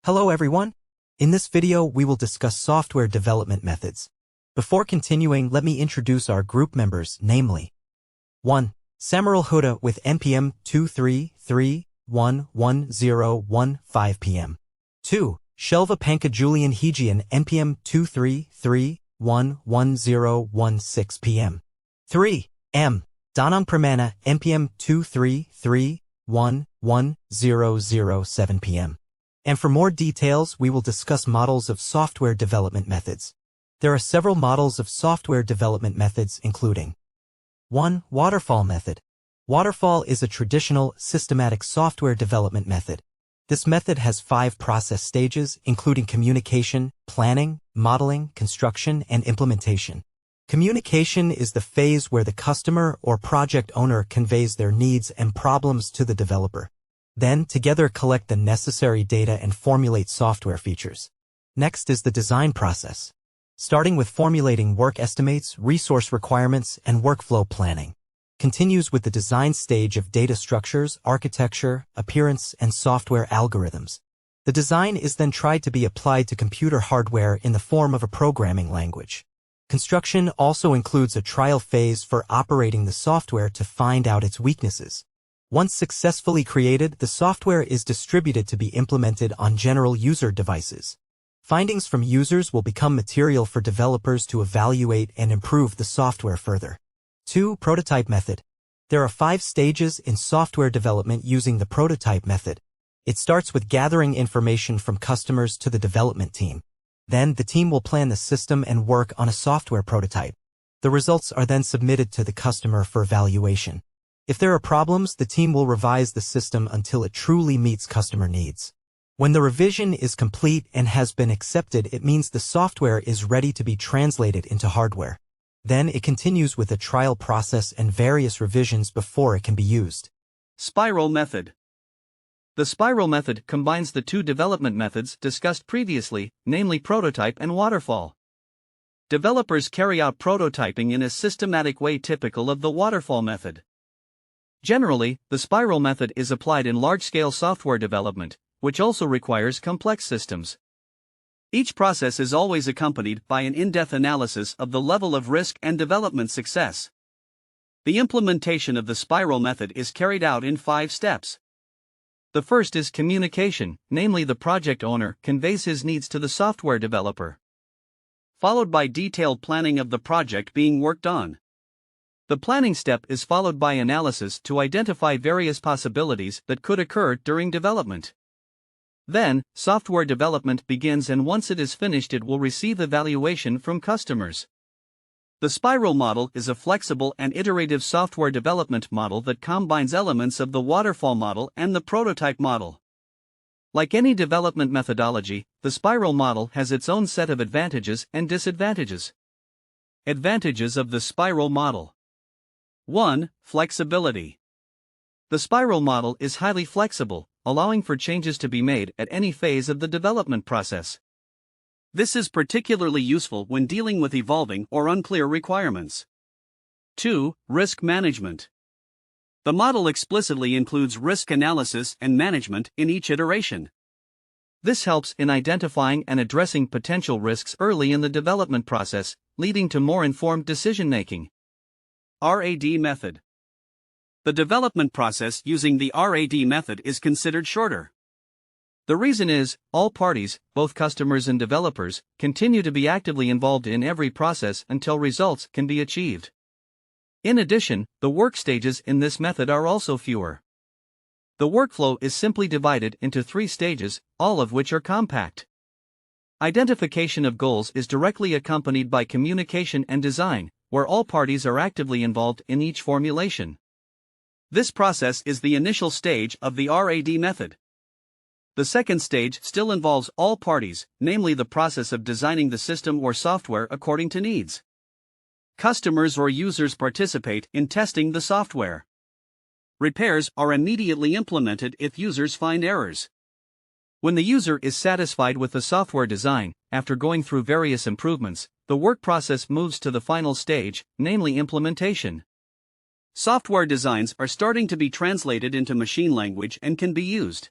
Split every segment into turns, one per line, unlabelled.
Hello everyone. In this video we will discuss software development methods. Before continuing, let me introduce our group members, namely 1. Samaral Huda with NPM 233111015 p.m. 2. Shelva Panka Julian Hegian NPM 233111016 p.m. 3. M. Danang Pramana NPM 233111007 p.m. And for more details, we will discuss models of software development methods. There are several models of software development methods including 1. Waterfall method. Waterfall is a traditional, systematic software development method. This method has 5 process stages, including communication, planning, modeling, construction, and implementation. Communication is the phase where the customer or project owner conveys their needs and problems to the developer. Then, together collect the necessary data and formulate software features. Next is the design process, starting with formulating work estimates, resource requirements, and workflow planning. Continues with the design stage of data structures, architecture, appearance, and software algorithms. The design is then tried to be applied to computer hardware in the form of a programming language. Construction also includes a trial phase for operating the software to find out its weaknesses. Once successfully created, the software is distributed to be implemented on general user devices. Findings from users will become material for developers to evaluate and improve the software further. 2. Prototype method. There are 5 stages in software development using the prototype method. It starts with gathering information from customers to the development team. Then, the team will plan the system and work on a software prototype. The results are then submitted to the customer for evaluation. If there are problems, the team will revise the system until it truly meets customer needs. When the revision is complete and has been accepted, it means the software is ready to be translated into hardware. Then it continues with a trial process and various revisions before it can be used.
Spiral method. The spiral method combines the 2 development methods discussed previously, namely prototype and waterfall. Developers carry out prototyping in a systematic way typical of the waterfall method. Generally, the spiral method is applied in large-scale software development, which also requires complex systems. Each process is always accompanied by an in-depth analysis of the level of risk and development success. The implementation of the spiral method is carried out in 5 steps. The first is communication, namely the project owner conveys his needs to the software developer. Followed by detailed planning of the project being worked on. The planning step is followed by analysis to identify various possibilities that could occur during development. Then, software development begins, and once it is finished it will receive evaluation from customers. The spiral model is a flexible and iterative software development model that combines elements of the waterfall model and the prototype model. Like any development methodology, the spiral model has its own set of advantages and disadvantages. Advantages of the spiral model. 1. Flexibility. The spiral model is highly flexible, allowing for changes to be made at any phase of the development process. This is particularly useful when dealing with evolving or unclear requirements. 2. Risk management. The model explicitly includes risk analysis and management in each iteration. This helps in identifying and addressing potential risks early in the development process, leading to more informed decision-making. RAD method. The development process using the RAD method is considered shorter. The reason is, all parties, both customers and developers, continue to be actively involved in every process until results can be achieved. In addition, the work stages in this method are also fewer. The workflow is simply divided into 3 stages, all of which are compact. Identification of goals is directly accompanied by communication and design, where all parties are actively involved in each formulation. This process is the initial stage of the RAD method. The second stage still involves all parties, namely the process of designing the system or software according to needs. Customers or users participate in testing the software. Repairs are immediately implemented if users find errors. When the user is satisfied with the software design, after going through various improvements, the work process moves to the final stage, namely implementation. Software designs are starting to be translated into machine language and can be used.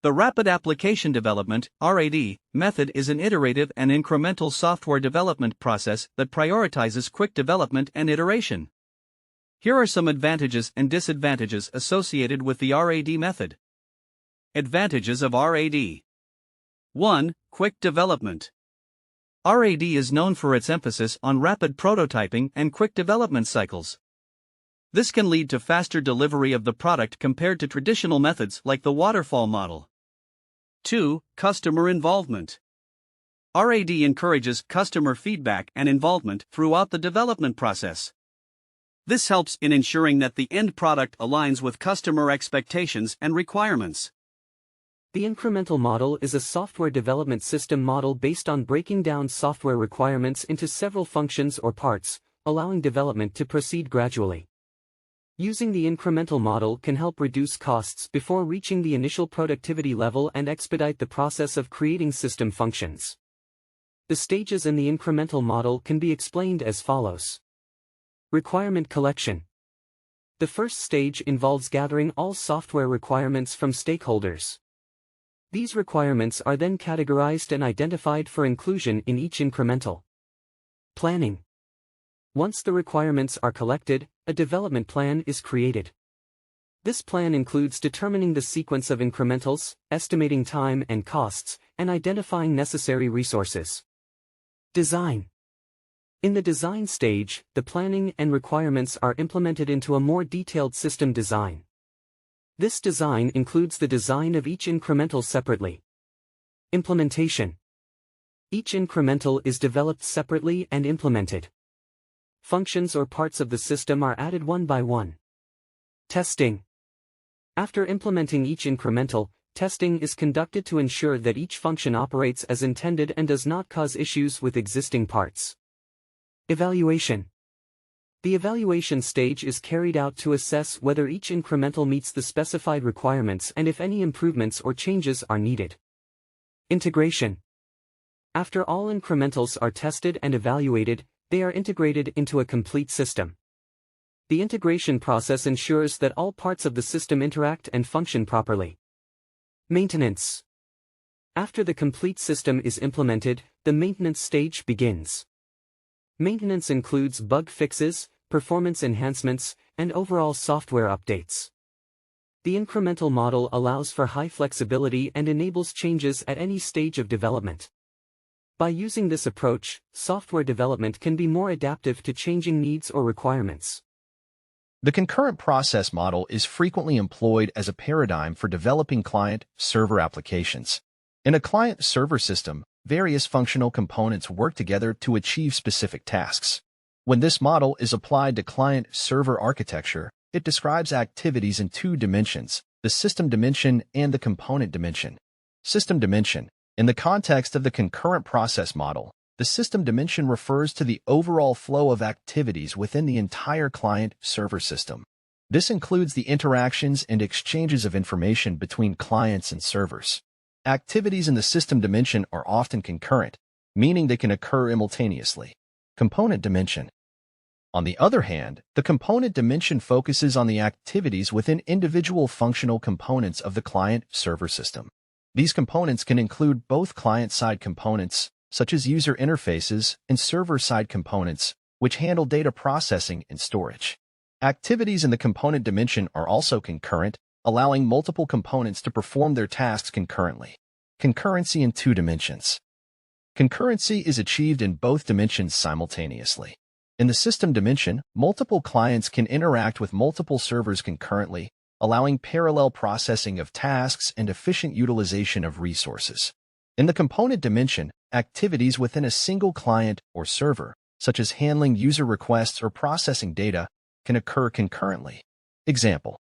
The Rapid Application Development (RAD) method is an iterative and incremental software development process that prioritizes quick development and iteration. Here are some advantages and disadvantages associated with the RAD method. Advantages of RAD. 1. Quick development. RAD is known for its emphasis on rapid prototyping and quick development cycles. This can lead to faster delivery of the product compared to traditional methods like the waterfall model. 2. Customer involvement. RAD encourages customer feedback and involvement throughout the development process. This helps in ensuring that the end product aligns with customer expectations and requirements.
The incremental model is a software development system model based on breaking down software requirements into several functions or parts, allowing development to proceed gradually. Using the incremental model can help reduce costs before reaching the initial productivity level and expedite the process of creating system functions. The stages in the incremental model can be explained as follows. Requirement collection. The first stage involves gathering all software requirements from stakeholders. These requirements are then categorized and identified for inclusion in each incremental. Planning. Once the requirements are collected, a development plan is created. This plan includes determining the sequence of incrementals, estimating time and costs, and identifying necessary resources. Design. In the design stage, the planning and requirements are implemented into a more detailed system design. This design includes the design of each incremental separately. Implementation. Each incremental is developed separately and implemented. Functions or parts of the system are added one by one. Testing. After implementing each incremental, testing is conducted to ensure that each function operates as intended and does not cause issues with existing parts. Evaluation. The evaluation stage is carried out to assess whether each incremental meets the specified requirements and if any improvements or changes are needed. Integration. After all incrementals are tested and evaluated, they are integrated into a complete system. The integration process ensures that all parts of the system interact and function properly. Maintenance. After the complete system is implemented, the maintenance stage begins. Maintenance includes bug fixes, performance enhancements, and overall software updates. The incremental model allows for high flexibility and enables changes at any stage of development. By using this approach, software development can be more adaptive to changing needs or requirements.
The concurrent process model is frequently employed as a paradigm for developing client-server applications. In a client-server system, various functional components work together to achieve specific tasks. When this model is applied to client-server architecture, it describes activities in two dimensions, the system dimension and the component dimension. System dimension. In the context of the concurrent process model, the system dimension refers to the overall flow of activities within the entire client-server system. This includes the interactions and exchanges of information between clients and servers. Activities in the system dimension are often concurrent, meaning they can occur simultaneously. Component dimension. On the other hand, the component dimension focuses on the activities within individual functional components of the client-server system. These components can include both client-side components, such as user interfaces, and server-side components, which handle data processing and storage. Activities in the component dimension are also concurrent, allowing multiple components to perform their tasks concurrently. Concurrency in two dimensions. Concurrency is achieved in both dimensions simultaneously. In the system dimension, multiple clients can interact with multiple servers concurrently, allowing parallel processing of tasks and efficient utilization of resources. In the component dimension, activities within a single client or server, such as handling user requests or processing data, can occur concurrently. Example.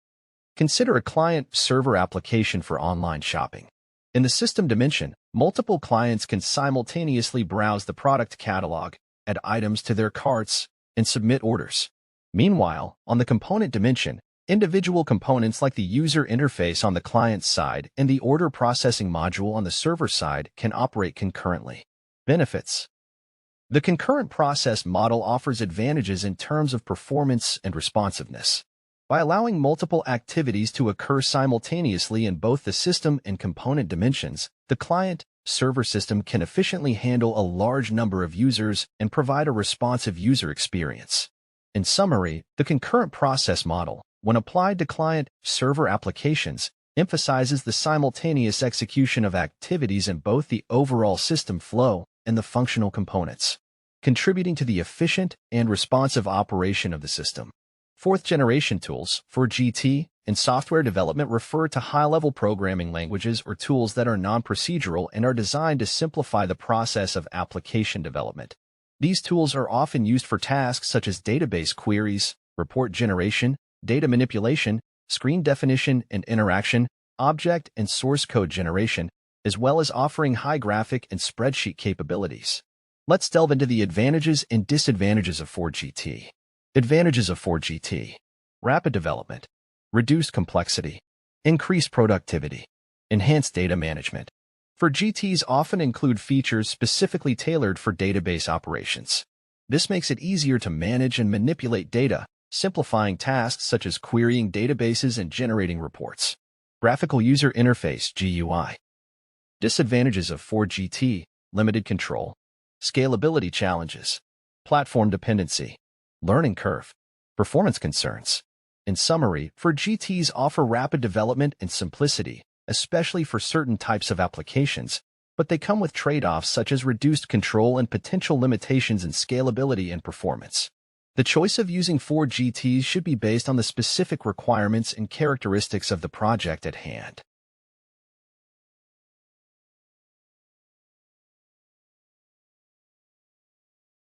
Consider a client-server application for online shopping. In the system dimension, multiple clients can simultaneously browse the product catalog, add items to their carts, and submit orders. Meanwhile, on the component dimension, individual components like the user interface on the client side and the order processing module on the server side can operate concurrently. Benefits. The concurrent process model offers advantages in terms of performance and responsiveness. By allowing multiple activities to occur simultaneously in both the system and component dimensions, the client-server system can efficiently handle a large number of users and provide a responsive user experience. In summary, the concurrent process model, when applied to client-server applications, emphasizes the simultaneous execution of activities in both the overall system flow and the functional components, contributing to the efficient and responsive operation of the system. Fourth-generation tools, for GT, in software development refer to high-level programming languages or tools that are non-procedural and are designed to simplify the process of application development. These tools are often used for tasks such as database queries, report generation, data manipulation, screen definition and interaction, object and source code generation, as well as offering high graphic and spreadsheet capabilities. Let's delve into the advantages and disadvantages of 4GT. Advantages of 4GT: rapid development, reduced complexity, increased productivity, enhanced data management. 4GTs often include features specifically tailored for database operations. This makes it easier to manage and manipulate data, simplifying tasks such as querying databases and generating reports. Graphical User Interface (GUI). Disadvantages of 4GT: limited control, scalability challenges, platform dependency, learning curve, performance concerns. In summary, 4GTs offer rapid development and simplicity, especially for certain types of applications, but they come with trade-offs such as reduced control and potential limitations in scalability and performance. The choice of using 4GTs should be based on the specific requirements and characteristics of the project at hand.